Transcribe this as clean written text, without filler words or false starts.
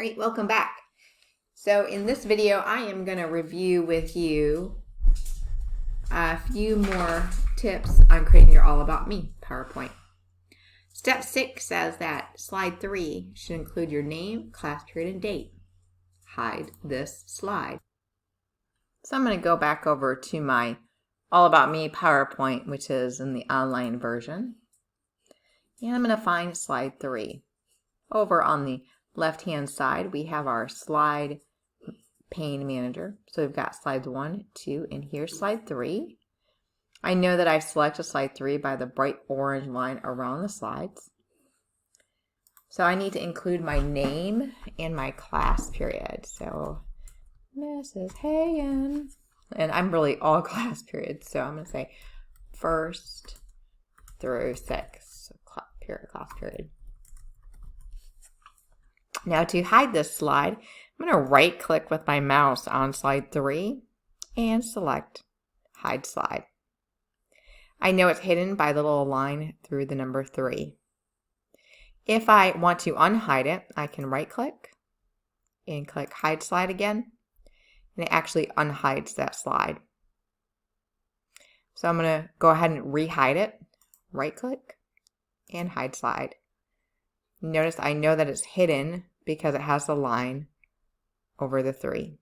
Alright, welcome back. So in this video, I am going to review with you a few more tips on creating your All About Me PowerPoint. Step 6 says that slide 3 should include your name, class period, and date. Hide this slide. So I'm going to go back over to my All About Me PowerPoint, which is in the online version. And I'm going to find slide 3. Over on the left-hand side, we have our slide pane manager. So we've got slides 1, 2, and here's slide 3. I know that I've selected slide 3 by the bright orange line around the slides. So I need to include my name and my class period. So Mrs. Hagen, and I'm really all class periods. So I'm going to say 1st through 6th, so class period. Now to hide this slide, I'm going to right click with my mouse on slide 3 and select Hide Slide. I know it's hidden by the little line through the number 3. If I want to unhide it, I can right click and click Hide Slide again, and it actually unhides that slide. So I'm going to go ahead and rehide it, right click, and Hide Slide. Notice I know that it's hidden because it has the line over the 3.